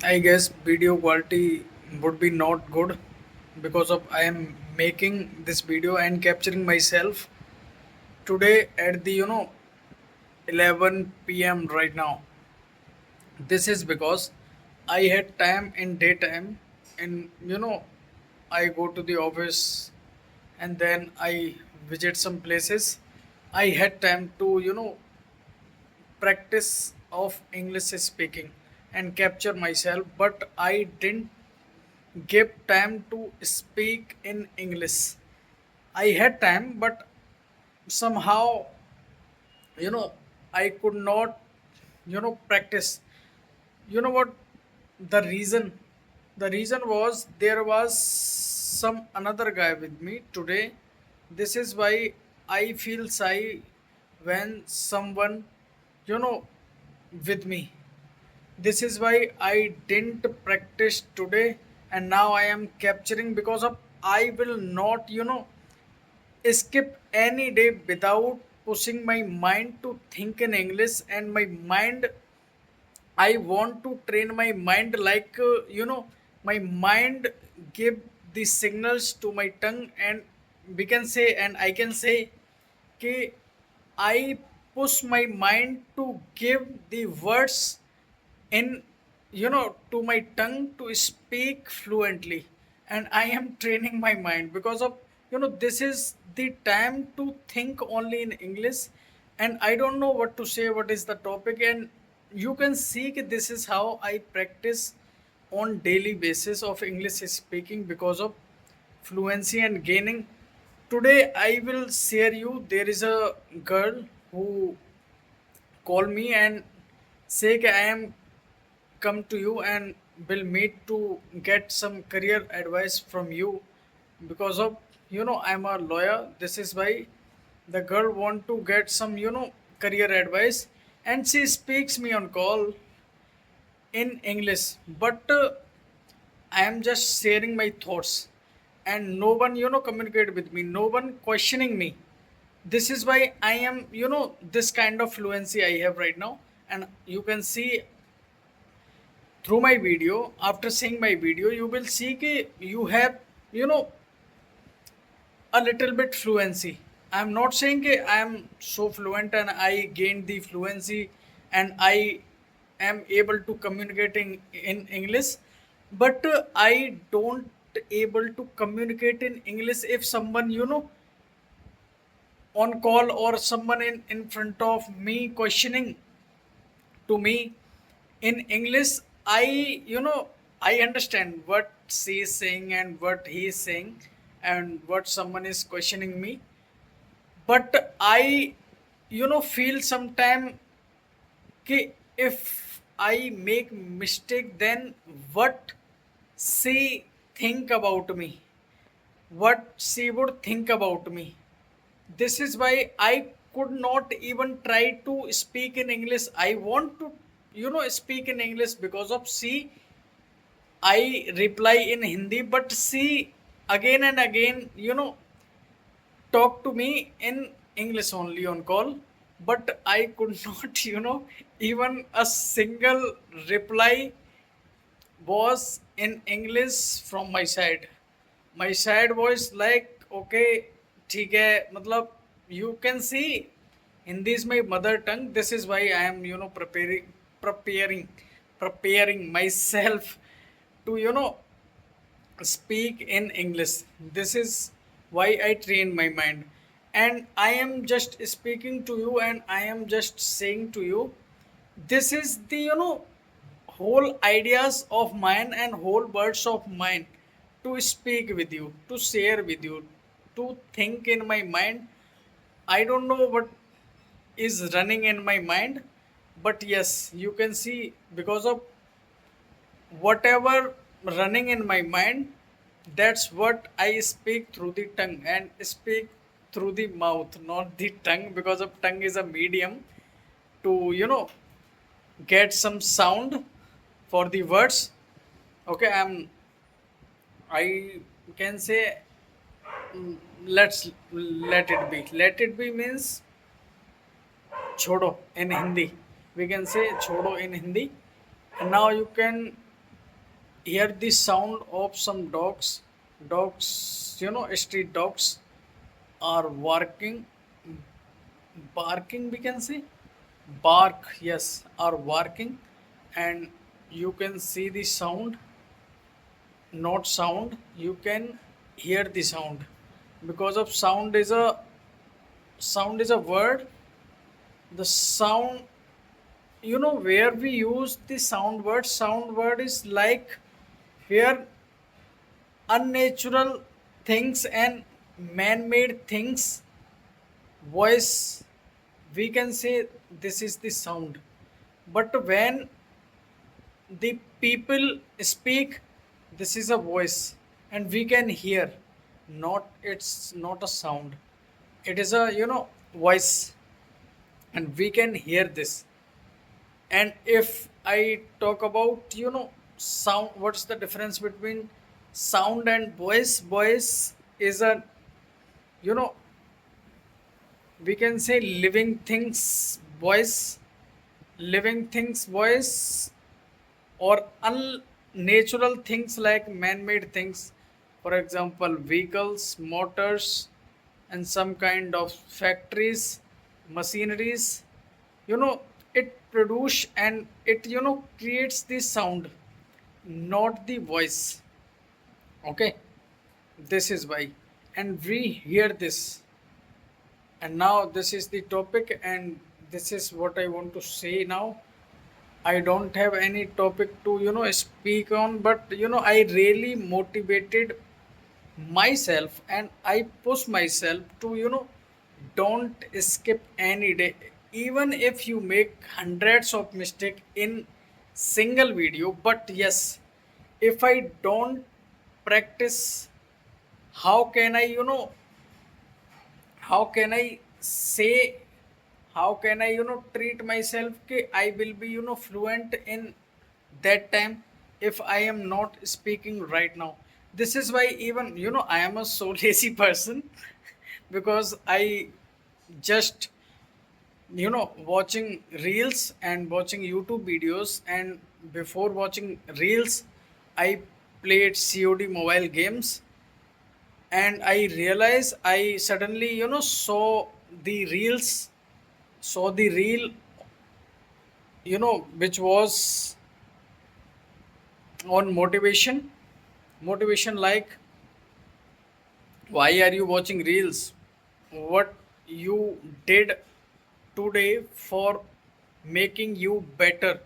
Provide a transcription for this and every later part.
I guess video quality would be not good because of I am making this video and capturing myself today at the 11 p.m. right now. This is because I had time in daytime and I go to the office and then I visit some places. I had time to practice of English speaking and capture myself, but I didn't give time to speak in English. I had time, but somehow, you know, I could not, practice. You know what? The reason, the reason was there was some another guy with me today. This is why I feel shy when someone, you know, with me. This is why I didn't practice today and now I am capturing because of I will not, skip any day without pushing my mind to think in English and my mind I want to train my mind like my mind give the signals to my tongue and we can say and I can say कि I push my mind to give the words in to my tongue to speak fluently and I am training my mind because of this is the time to think only in English and I don't know what to say what is the topic and you can see that this is how I practice on daily basis of English speaking because of fluency and gaining. Today I will share you there is a girl who call me and say that I am come to you and will meet to get some career advice from you because of I'm a lawyer. This is why the girl want to get some career advice and she speaks me on call in English but I am just sharing my thoughts and no one communicate with me, no one questioning me. This is why I am this kind of fluency I have right now and you can see through my video. After seeing my video you will see that you have you know a little bit fluency. I'm not saying that I am so fluent and I gained the fluency and I am able to communicating in English but I don't able to communicate in English if someone on call or someone in front of me questioning to me in English. I I understand what she is saying and what he is saying and what someone is questioning me but I feel sometime कि if I make mistake then what she think about me, what she would think about me. This is why I could not even try to speak in English. I want to speak in English because of she I reply in Hindi but she again and again talk to me in English only on call but I could not even a single reply was in English from my side. My side was like okay ठीक है मतलब you can see Hindi is my mother tongue. This is why I am preparing preparing myself to speak in English. This is why I train my mind. And I am just speaking to you and I am just saying to you, this is the, whole ideas of mine and whole words of mine to speak with you, to share with you, to think in my mind. I don't know what is running in my mind, but yes, you can see because of whatever running in my mind, that's what I speak through the tongue and speak through the mouth, not the tongue, because of tongue is a medium to get some sound for the words. Okay, I can say let's let it be. Let it be means chodo in Hindi. We can say chodo in Hindi. And now you can hear the sound of some dogs, street dogs are barking, we can say, bark, yes, are barking. And you can see the sound, not sound, you can hear the sound, because of sound is a word. The sound, where we use the sound word is like where unnatural things and man-made things voice, we can say this is the sound. But when the people speak, this is a voice, and we can hear, not, it's not a sound, it is a voice, and we can hear this. And if I talk about sound, what's the difference between sound and voice is a, you know we can say living things voice, or unnatural things like man-made things. For example, vehicles, motors, and some kind of factories, machineries, you know it produce and it creates the sound, not the voice. Okay, this is why, and we hear this. And now this is the topic, and this is what I want to say now. I don't have any topic to speak on, but I really motivated myself, and I push myself to don't skip any day, even if you make hundreds of mistake in single video. But yes, if I don't practice, how can I how can I say, how can I treat myself कि I will be fluent in that time if I am not speaking right now. This is why even I am a so lazy person because I just watching reels and watching YouTube videos, and before watching reels I played COD mobile games. And I realized, I suddenly the reels saw the reel, which was on motivation, like, why are you watching reels, what you did today for making you better.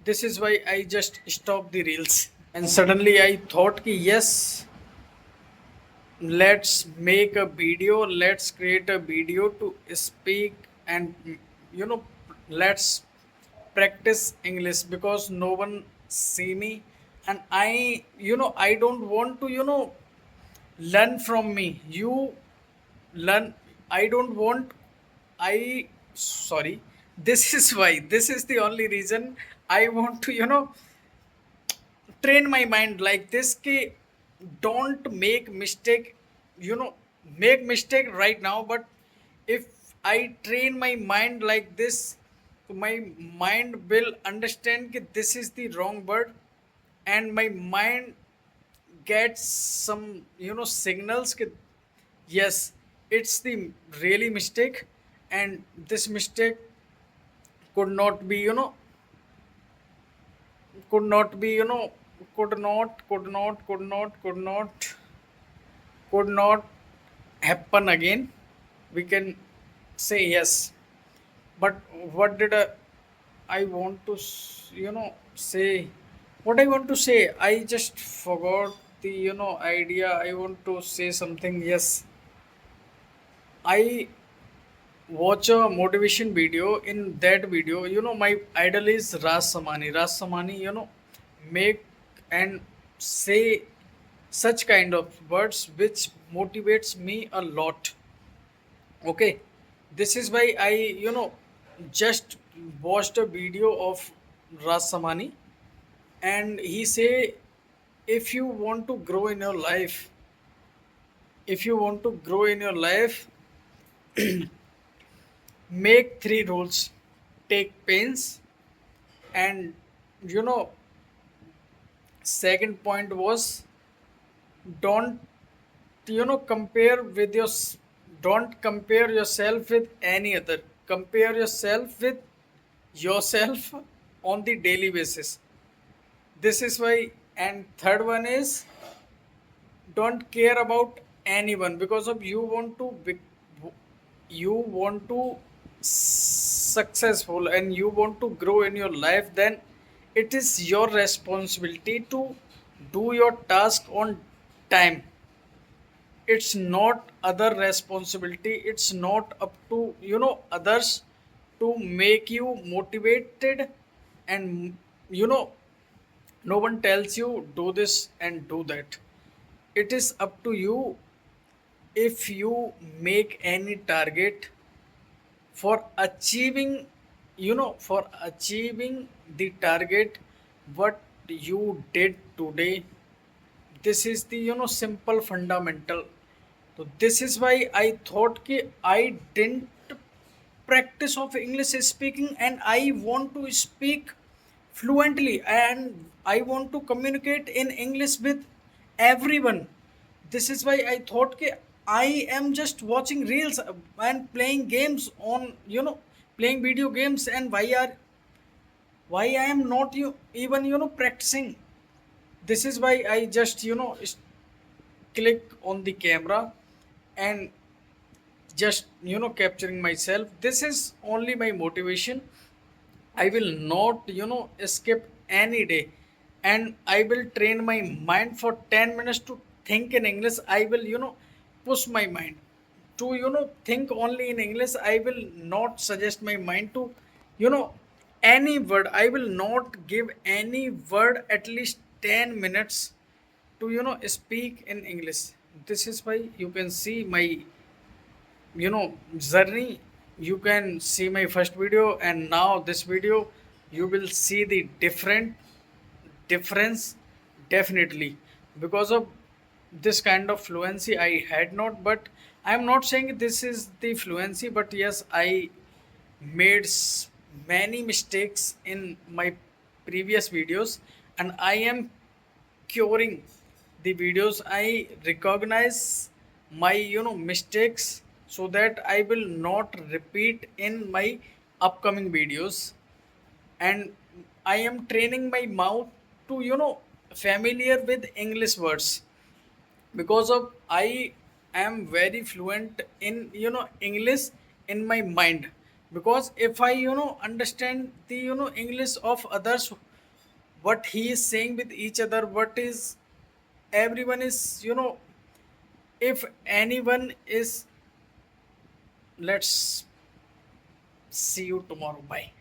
This is why I just stopped the reels. And suddenly I thought ki yes, let's make a video, let's create a video to speak, and you know let's practice English, because no one see me. And I don't want to learn from me, you learn. I don't want, I sorry, this is why, this is the only reason I want to train my mind like this ki don't make mistake, you know make mistake right now. But if I train my mind like this, my mind will understand that this is the wrong word, and my mind gets some signals that yes, it's the really mistake, and this mistake could not be could not be could not happen again, we can say yes. But what did I want to say, what I want to say, I just forgot the idea. I want to say something. Yes, I watch a motivation video. In that video, my idol is Raj Samani. Make and say such kind of words which motivates me a lot. Okay, this is why I just watched a video of Raj Samani, and he say, if you want to grow in your life, if you want to grow in your life, make three rules: take pains, and you know Second point was, don't compare with don't compare yourself with any other. Compare yourself with yourself on the daily basis. This is why. And third one is, don't care about anyone, because of you want to successful and you want to grow in your life, then it is your responsibility to do your task on time. It's not other responsibility, it's not up to others to make you motivated. And you know no one tells you do this and do that. It is up to you. If you make any target for achieving the target what you did today, this is the simple fundamental. So this is why I thought ki I didn't practice of English speaking, and I want to speak fluently, and I want to communicate in English with everyone. This is why I thought ki I am just watching reels and playing games on playing video games, and why I am not even practicing. This is why I just click on the camera and just capturing myself. This is only my motivation. I will not skip any day, and I will train my mind for 10 minutes to think in English. I will push my mind to think only in English. I will not suggest my mind to you know any word. I will not give any word at least 10 minutes to speak in English. This is why you can see my journey. You can see my first video and now this video. You will see the difference definitely. Because of this kind of fluency I had not, but I am not saying this is the fluency, but yes, I made many mistakes in my previous videos, and I am curing the videos. I recognize my mistakes, so that I will not repeat in my upcoming videos. And I am training my mouth to familiar with English words, because of I am very fluent in English in my mind. Because if I understand the English of others, what he is saying with each other, what is everyone is if anyone is. Let's see you tomorrow. Bye.